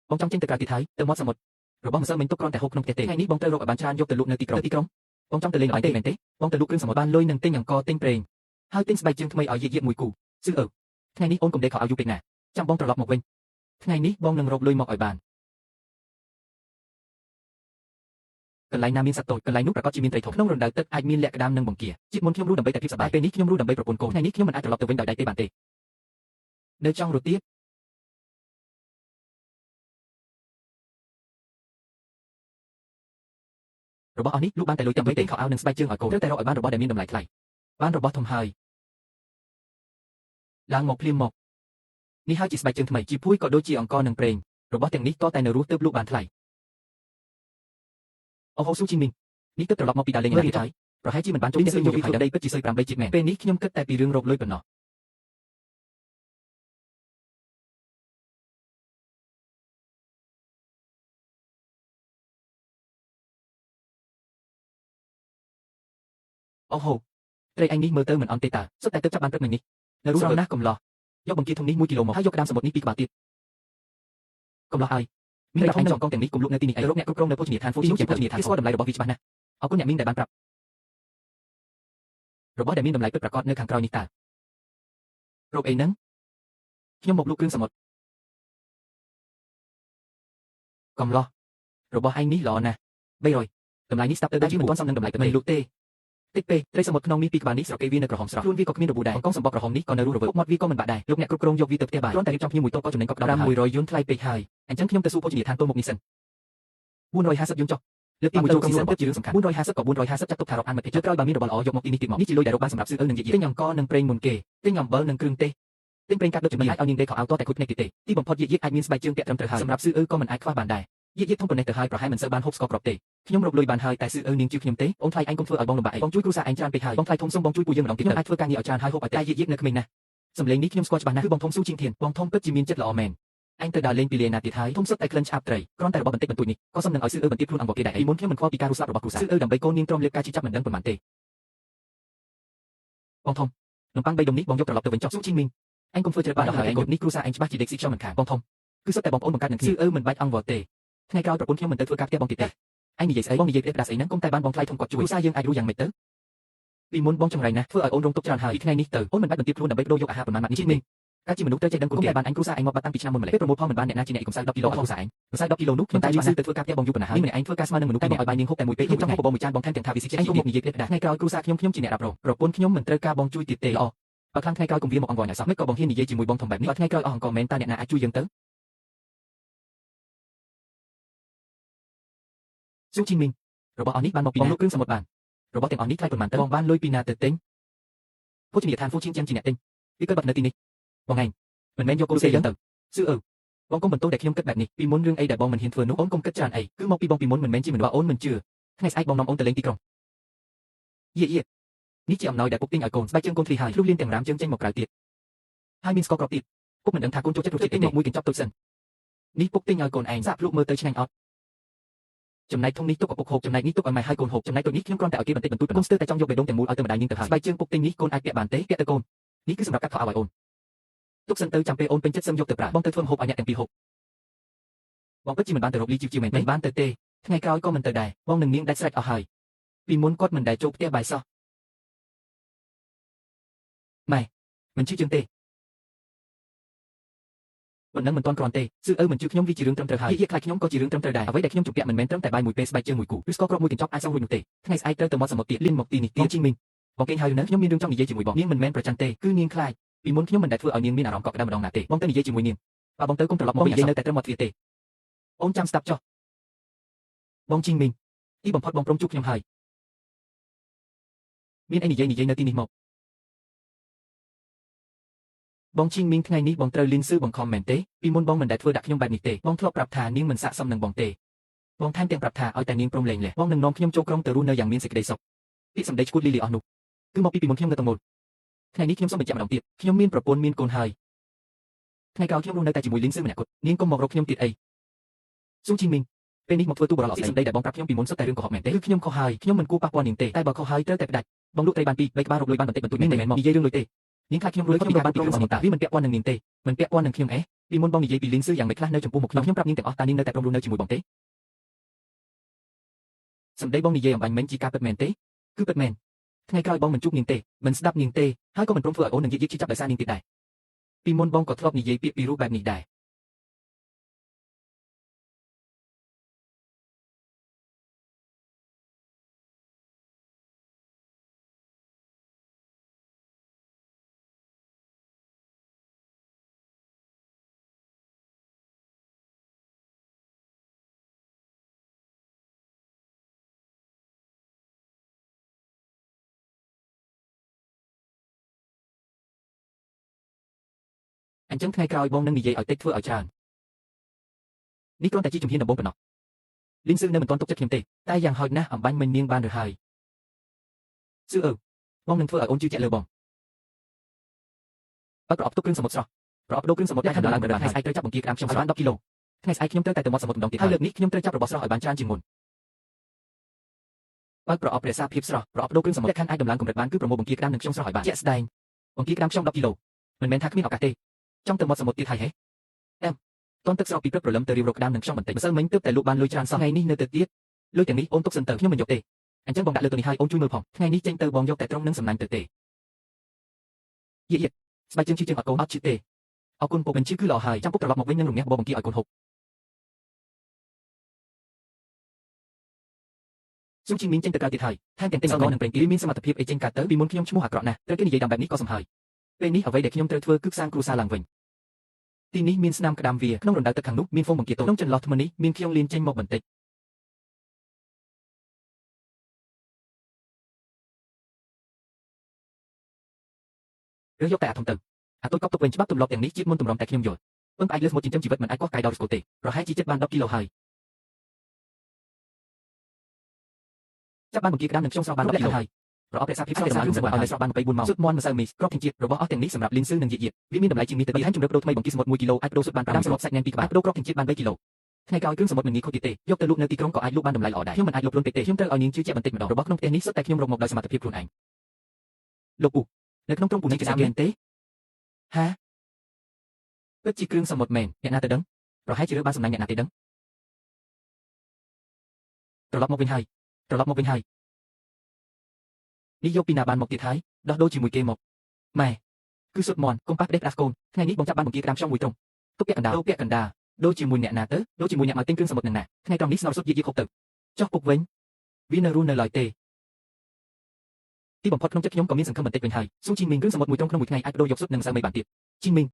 បងចង់ចេញទៅក្រៅទៀតហើយទៅមាត់សមុទ្ររបស់ម្សិលមិញទុកគ្រាន់តែហូបក្នុងផ្ទះទេថ្ងៃនេះបងត្រូវរកឲ្យបានច្រើនយកទៅលក់នៅទីក្រុងបងចង់ទៅលេងល្បែងទេមែនទេបងទៅលក់គ្រឿងសមុទ្របានលុយនឹងទិញអង្ករទិញប្រេងហើយទិញស្បែកជើងថ្មីឲ្យយាយមួយគូស៊ឺអើថ្ងៃនេះអូនកុំដេកខោឲ្យយូរពេកណាចាំបងត្រឡប់មកវិញថ្ងៃនេះបងនឹងរកលុយមកឲ្យបានកន្លែងណាមានសត្វតូចកន្លែងនោះប្រកាសជាមានត្រីធំក្នុងរណ្ដៅទឹកអាចមានលក្ខក្ដាមនិងបង្គាជាតិមុនខ្ញុំរស់ដើម្បីតែភាពសប្បាយពេលនេះខ្ញុំរស់ដើម្បីប្រពន្ធកូនថ្ងៃនេះខ្ញុំមិនអាចត្រឡប់ទៅវិញដោយដៃទេបានទេនៅចង់រត់ទៀតរបស់អស់នេះលក់បានតែលុយតែទិញខោអាវនិងស្បែកជើងឲ្យកូនត្រូវតែរកឲ្យបានរបស់ដែលមានតម្លៃថ្លៃបានរបស់ធំហើយឡើងមកភ្លាមមកនេះហើយជាស្បែកជើងថ្មីជាភួយក៏ដូចជាអង្ករនិងប្រេងរបស់ទាំងនេះតតែនៅរស់ទើបលក់បានថ្លៃអូហូស៊ូជីមីងនេះគិតត្រឡប់មកពីដើរលេងណាទៀតហើយប្រហែលជាមិនបានជួយទេសយកហើយដីពិតជាសើ8ជាតិមែនពេលនេះខ្ញុំគិតតែពីរឿងរកលុយប៉ុណ្ណោះអូហូត្រីឯងនេះមើលទៅមិនអន់ទេតើសុទ្ធតែទៅចាប់បានព្រឹកមិញនេះនៅរស់ណាស់កំឡោះយកបង្គាធំនេះ1គីឡូមកហើយយកក្តាមសមុទ្រនេះ2ក្បាលទៀតកំឡោះហើយមានតែធំនឹងអង្គទាំងនេះគុំលក់នៅទីនេះឯងរកអ្នកគ្រប់គ្រងនៅភោជនីយដ្ឋានហ្វូស៊ីជាភោជនីយដ្ឋានស្គាល់តម្លៃរបស់វាច្បាស់ណាស់អរគុណអ្នកមីងដែលបានប្រាប់របស់ដែលមានតម្លៃពិតប្រាកដនៅខាងក្រោយនេះតើរកអីហ្នឹងខ្ញុំមកលក់គ្រឿងសមុទ្រកំឡោះរបស់ឯងនេះល្អណាស់300តម្លៃនេះស្ដាប់ទៅដូចជាមិនទាន់សមនឹងតម្លៃទៅលក់ទេតិចពេកត្រីសមុទ្រក្នុងនេះ2ក្បាលនេះស្រកគេវានៅក្រហមស្រស់ខ្លួនវាក៏គ្មានរបួសដែរកងសម្បកក្រហមនេះក៏នៅរស់រវើកមាត់វាក៏មិនបាក់ដែរលោកអ្នកគ្រប់គ្រងយកវាទៅផ្ទះបាយគ្រាន់តែរៀបចំភ្ញៀវមួយតូបក៏ចំណេញក៏ដល់100យួនថ្លៃពេកហើយអញ្ចឹងខ្ញុំទៅសួរភោជនីយដ្ឋានទល់មុខនេះសិន450យួនចុះលើកទី1ចូលស៊ីសិនទៅជារឿងសំខាន់450ក៏450ចាត់ទុកថារាប់អានមិត្តភក្តិក្រោយបើមានរបងល្អយកមកទីនេះទៀតមកនេះជាលុយដែលរកបានសម្រាប់ស៊ឺអើនិងយាយទិញអង្ករនិងប្រេងមុនគេទិញអំបិលនិងគ្រឿងទេសទិញប្រេងកាត់ដូចចំណីអាចឲ្យនាងដេកខោអាវតតែគួចភ្នែកទៀតទេទីបំផុតយាយអាចមានស្បែកជើងពាក់ត្រឹមត្រូវហើយសម្រាប់ស៊ឺអើក៏មិនអាចខ្វះបានដែរយាយធំប៉ុណ្ណេះទៅហើយប្រហែលមិនសូវបានហូបស្ករគ្រាប់ទេខ្ញុំរកលុយបានហើយតែស៊ឺអើនាងជឿខ្ញុំទេអូនថ្លៃឯងកុំធ្វើឲ្យបងលំបាកឯងបងជួយគ្រួសារឯងច្រើនពេកហើយបងថ្លៃធំសុំបងជួយពួកយើងម្ដងទៀតអាចធ្វើការងារឲ្យច្រើនហើយហូបឲ្យតែយាយនៅក្មេងណាស់សម្លេងនេះខ្ញុំស្គាល់ច្បាស់ណាស់គឺបងធំស៊ូជីងធានបងធំពិតជាមានចិត្តល្អមែនអញទៅដើរលេងពីលេណាទៀតហើយធំសុទ្ធតែក្លិនឆ្អាបត្រីគ្រាន់តែរបស់បន្តិចបន្តួចនេះក៏សុំនឹងឲ្យស៊ឺអើបន្ទាបខ្លួនអង្គគេដែរអីមុនខ្ញុំមិនខ្វល់ពីការរស់ស្លាប់របស់គ្រួសារស៊ឺអើដើម្បីកូននាងក្រុមលៀបការជីចាប់មិនដឹងប៉ុន្មានទេបងធំនំប៉័ង3ដុំនេះបងយកត្រឡប់ទៅវិញចុះស៊ូជីងមីងអញកុំធ្វើច្រឹកបានដល់ហើយឯងនេះគ្រួសារអញច្បាស់ជាដេកស៊ីខ្ញុំមិនខានបងធំគឺសុទ្ធតែបងប្អូនបង្កើតនឹងគ្នាស៊ឺអើមិនបាច់អង្វរទេថ្ងៃក្រោយប្រពន្ធខ្ញុំមិនទៅធ្វើការផ្ទះបងទៀតទេឯងនិយាយស្អីបងនិយាយផ្ដេសស្អីហ្នឹងកុំតែបានបងថ្លៃធំគាត់ជួយគ្រួសារយើងអាចរស់យ៉ាងម៉េចទៅពីមុនបងចង្រៃណាស់ធ្វើឲ្យអូនរងទុកច្រើនហើយពីថ្ងៃនេះទៅអូនមិនបាច់បន្ទាបខ្លួនដើម្បីបដូរយកអាហារប៉ុន្មានម៉ាត់នេះជីមីងការជាមនុស្សត្រូវចេះដឹងគុណគេបានអញគ្រួសារអញមកបាត់តាំងពីឆ្នាំមុនម្លេះពេលប្រមូលផលមិនបានអ្នកណាជាអ្នកកំសៅ10គីឡូឲ្យគ្រួសារអញកំសៅ10គីឡូនោះខ្ញុំតែបានទៅធ្វើការផ្ទះបងយូរប៉ុណ្ណាហើយម្នាក់ឯងធ្វើការស្មើនឹងមនុស្សតែបងឲ្យបាយនាងហូបតែមួយពេលខ្ញុំចង់ហូបបបរមួយចានបងថែមទាំងថាវាស៊ីជាតិឯងមកនិយាយផ្ដេសថ្ងៃក្រោយគ្រួសារខ្ញុំជាអ្នករ៉ាប់រងប្រពន្ធខ្ញុំមិនត្រូវការបងជួយទៀតទេល្អបើខ្លាំងថ្ងៃក្រោយកុំវាមកអង្វរណាស់សោះមិនក៏បងហ៊ាននិយាយជាមួយបងធំបែបនេះបើថ្ងៃក្រោយអស់អង្គមែនតើអ្នកណាអាចជួយយើងទៅស៊ូជីងមីងរបស់អស់នេះបានមកពីបងលក់គ្រឿងសមុទ្របានរបស់ទាំងអស់នេះថ្លៃប៉ុន្មានទៅបងបានលុយពីណាទៅទិញភោជនីយដ្ឋានហ្វូជីងជាងជាអ្នកទិញពីគាត់បាត់នៅទីនេះបងឯងមិនមែនយកកូនសេយ៉ាងទៅស៊ឺអើបងកុំបន្ទោសតែខ្ញុំគិតបែបនេះពីមុនរឿងអីដែលបងមិនហ៊ានធ្វើនោះអូនកុំគិតច្រើនអីគឺមកពីបងពីមុនមិនមែនជាមិនว่าអូនមិនជឿថ្ងៃស្អែកបងនាំអូនទៅលេងទីក្រុងយេនេះជាអំណោយដែលពុកទិញឲ្យកូនស្បែកជើងកូនធ្លីហើយលុះលៀនទាំងរាមជើងចេញមកក្រៅទៀតហើយមានស្ករគ្រាប់ទៀតពុកមិនដឹងថាកូនចូលចិត្តរសជាតិទេមួយកញ្ចប់តូចសិននេះពុកទិញឲ្យកូនឯងសាក់ភ្លុកមើលទៅឆ្ងាញ់អត់ចំណែកធំនេះទុកឲ្យពុកហូបចំណែកនេះទុកឲ្យម៉ែហើយកូនហូបចំណែកតូចនេះខ្ញុំគ្រាន់តែឲ្យគេបន្តិចបន្តួចកូនស្ទើរតែចង់យកបេះដូងទាំងមូលឲ្យទៅម្ដាយនាងទៅហើយស្បែកជើងពុកទិញនេះកូនអាចពាក់បានទេពាក់ទៅកូននេះគឺសម្រាប់កាត់ខោឲ្យអូនទុកសិនទៅចាំពេលអូនពេញចិត្តសឹមយកទៅប្រើបងទៅធ្វើម្ហូបឲ្យអ្នកទាំងពីរហូបបងពិតជាមិនបានទៅរកលីជីវមែនបានទៅទេថ្ងៃក្រោយក៏មិនទៅដែរបងនឹងនាងដាច់ស្រេចអស់ហើយពីមុនគាត់មិនដែលចូលផ្ទះបាយសោះម៉ែមិនជឿជាងទេប៉ុណ្ណឹងមិនទាន់គ្រាន់ទេស៊ឺអើមិនជឿខ្ញុំវាជារឿងត្រឹមត្រូវហើយយាយខ្លាចខ្ញុំក៏ជារឿងត្រឹមត្រូវដែរអ្វីដែលខ្ញុំជំពាក់មិនមែនត្រឹមតែបាយមួយពេលស្បែកជើងមួយគូឬស្ករគ្រាប់មួយកញ្ចប់អាចសងរួចនោះទេថ្ងៃស្អែកត្រូវទៅមាត់សមុទ្រទៀតលៀនមកទីនេះទៀតជីងមីងបងគេងហើយនៅខ្ញុំមានរឿងចង់និយាយជាមួយបងនាងមិនមែនប្រច័ណ្ឌទេគឺនាងខ្លាចពីមុនខ្ញុំមិនដែលធ្វើឲ្យនាងមានអារម្មណ៍កក់ក្ដៅម្ដងណាទេបងទៅនិយាយជាមួយនាងបើបងទៅកុំត្រឡប់មកនិយាយនៅតែត្រឹមមាត់ទ្វារទេអូនចាំស្ដាប់ចុះបងជីងមីងទីបំផុតបងព្រមជួបខ្ញុំហើយមានអីនិយាយនៅទីនេះមកបងជីងមីងថ្ងៃនេះបងត្រូវលៀនស៊ឺបង្ខំមែនទេពីមុនបងមិនដែលធ្វើដាក់ខ្ញុំបែបនេះទេបងធ្លាប់ប្រាប់ថានាងមិនស័ក្តិសមនឹងបងទេបងថែមទាំងប្រាប់ថាឲ្យតែនាងព្រមលែងលះបងនឹងនាំខ្ញុំចូលក្រុងទៅរស់នៅយ៉ាងមានសេចក្តីសុខពាក្យសម្ដីឈួតលីលីអស់នោះគឺមកពីមុនខ្ញុំនៅទាំងមូលថ្ងៃនេះខ្ញុំសូមបញ្ជាក់ម្ដងទៀតខ្ញុំមានប្រពន្ធមានកូនហើយថ្ងៃក្រោយខ្ញុំរស់នៅតែជាមួយលៀនស៊ឺម្នាក់គត់នាងកុំមករកខ្ញុំទៀតអីស៊ូជីងមីងពេលនេះមកធ្វើទូបរោះអត់ស្អីសម្ដីដែលបងប្រាប់ខ្ញុំពីមុនសុទ្ធតែរឿងកុហកមែនទេគឺខ្ញុំខុសហើយខ្ញុំមិនគួរប៉ះពាល់នាងទេតែបើខុសហើយត្រូវតែផ្ដាច់បងលក់ត្រីបាន2 3ក្បាលរកលុយបានបន្តិចបន្តួចមែនទេមែនមកនិយាយរឿងលុយទេ នាងខ្លាចខ្ញុំរួចខ្ញុំបានពីគ្រឿងសមុទ្រតាវាមិនពាក់ព័ន្ធនឹងនាងទេមិនពាក់ព័ន្ធនឹងខ្ញុំពីមុនបងនិយាយពីលីនស៊ឺយ៉ាងម៉េចខ្លះនៅចំពោះមុខខ្ញុំប្រាប់នាងទាំងអស់តើនាងនៅតែព្រមរស់នៅជាមួយបងទេសម្ដីបងនិយាយអំបញ្ញមិញជាការពិតមែនទេគឺពិតមែនថ្ងៃក្រោយបងមិនជួបនាងទេមិនស្ដាប់នាងទេហើយក៏មិនព្រមធ្វើឲ្យអូននឹងយាយឈឺចាប់ដោយសារនាងទៀតដែរពីមុនបងក៏ធ្លាប់និយាយពាក្យពីរូបបែបនេះដែរអញ្ចឹងថ្ងៃក្រោយបងនឹងនិយាយឲ្យតិចធ្វើឲ្យច្រើននេះគ្រាន់តែជាជំហានដំបូងប៉ុណ្ណោះលីនស៊ឺនៅមិនទាន់ទុកចិត្តខ្ញុំទេតែយ៉ាងហោចណាស់អំបញ្ញមិញនាងបានរើសហើយស៊ឺបងនឹងធ្វើឲ្យអូនជឿជាក់លើបងបើប្រអប់ទុកគ្រឿងសមុទ្រស្រស់ប្រអប់ដូរគ្រឿងសមុទ្រដែលដំឡើងទៅថ្ងៃស្អែកត្រូវចាប់បង្គាក្តាមខ្ញុំបាន10គីឡូថ្ងៃស្អែកខ្ញុំត្រូវតែទៅមាត់សមុទ្រម្ដងទៀតហើយលើកនេះខ្ញុំត្រូវចាប់របស់ស្រស់ឲ្យបានច្រើនជាងមុនបើប្រអប់រក្សាភាពស្រស់ប្រអប់ដូរគ្រឿងសមុទ្រខាន់អាចដំឡើងកម្រិតបានគឺប្រមូលបង្គាក្តាមនិងខ្ញុំស្រស់ឲ្យបានជាក់ស្ដែងបង្គាក្តាមខ្ញុំ10គីឡូមិនមែនថាគ្មានឱកាសទេចង់ទៅមាត់សមុទ្រទៀតហើយហេតន់ទឹកស្រស់ពីព្រឹកព្រលឹមទៅរៀបរកក្តាមនឹងខ្ញុំបន្តិចម្សិលមិញទើបតែលក់បានលុយច្រើនសោះថ្ងៃនេះនៅទៅទៀតលុយទាំងនេះអូនទុកសិនទៅខ្ញុំមិនយកទេអញ្ចឹងបងដាក់លើទៅនេះហើយអូនជួយមើលផងថ្ងៃនេះចេញទៅបងយកតែត្រង់នឹងសំណាញ់ទៅទេយេស្បែកជើងជឿជើងអត់កូនអត់ជឿទេអរគុណពុកមិនជឿគឺល្អហើយចាំពុកត្រឡប់មកវិញនឹងរំញ៉ាស់បបបង្គាឲ្យកូនហូបស៊ូជីមីងចេញទៅក្រៅទៀតហើយថែមទាំងទិញអង្ករនិងប្រេងគីមានសមត្ថភាពអីចេញកើតទៅពីមុនខ្ញុំឈ្មោះអាក្រក់ណាស់ត្រូវគេនិយាយតាមបែបនេះក៏សំហើយពេលនេះអ្វីដែលខ្ញុំត្រូវធ្វើគឺសាងគ្រួសារឡើងវិញទីនេះមានស្នាមក្តាមវាក្នុងរណ្ដៅទឹកខាងនោះមានហ្វូមបង្គាតូចក្នុងចន្លោះថ្មនេះមានខ្យងលៀនចេញមកបន្តិចរើសយកតែអាធំទៅអាតូចកប់ទុកវិញច្បាប់ទម្លាប់ទាំងនេះជាតិមុនទម្រាំតែខ្ញុំយល់ពឹងផ្អែកលើសមុទ្រចិញ្ចឹមជីវិតមិនអាចកោះកាយដល់រិស្កូទេប្រហែលជាចិត្តបាន10គីឡូហើយចាប់បានបង្គាក្តាមនិងខ្ញុំស្រស់បាន10គីឡូហើយប្រអប់រក្សាភាពស្រស់របស់យើងសម្រាប់ឲ្យស្រស់បាន24ម៉ោងស៊ុតមន់ម្សៅមីគ្រាប់ធានជាតិរបស់អស់ទាំងនេះសម្រាប់លីនស៊ឺនិងយៀតវាមានតម្លៃជាងនេះទៅទៀតហើយជំរឿនប្រូថ្មីបង្គាសមុទ្រ1គីឡូអាចប្រូស៊ុតបាន5សន្លប់សាច់ញ៉ាំ2ក្បាលប្រូគ្រាប់ធានជាតិបាន3គីឡូថ្ងៃក្រោយគ្រឿងសមុទ្រមិនងាយខូចទៀតទេយកទៅលក់នៅទីក្រុងក៏អាចលក់បានតម្លៃល្អដែរខ្ញុំមិនអាចលក់លន់ពេកទេខ្ញុំត្រូវឲ្យនាងជឿជាក់បន្តិចម្ដងរបស់ក្នុងផ្ទះនេះសុទ្ធតែខ្ញុំរកមកដោយសមត្ថភាពខ្លួនឯងលោកពូនៅក្នុងទ្រុងពូនេះជាស្អាតមែនទេហាពិតជាគ្រឿងសមុទ្រមែនអ្នកណាទៅដឹងប្រហែលជារើបានសំណាញ់អ្នកណាទេដឹងត្រឡប់មកវិញហើយនេះយកពីណាបានមកទៀតហើយដោះដូរជាមួយគេមកម៉ែគឺសុទ្ធមន់កុំប៉ះផ្ដេសផ្ដាស់កូនថ្ងៃនេះបងចាប់បានបង្គាក្តាមខ្ញុំមួយត្រង់ទុកពាក់កណ្ដាលដូរជាមួយអ្នកណាទៅដូរជាមួយអ្នកមកទិញគ្រឿងសមុទ្រនឹងណាថ្ងៃត្រង់នេះស្នរសុទ្ធយីហូបទៅចុះពុកវិញវានៅរស់នៅឡើយទេទីបំផុតក្នុងចិត្តខ្ញុំក៏មានសង្ឃឹមបន្តិចវិញហើយស៊ូជីមីងគ្រឿងសមុទ្រមួយត្រង់ក្នុងមួយថ្ងៃអាចបដូរយកសុទ្ធនឹងម្សៅមីបានទៀតជីមីង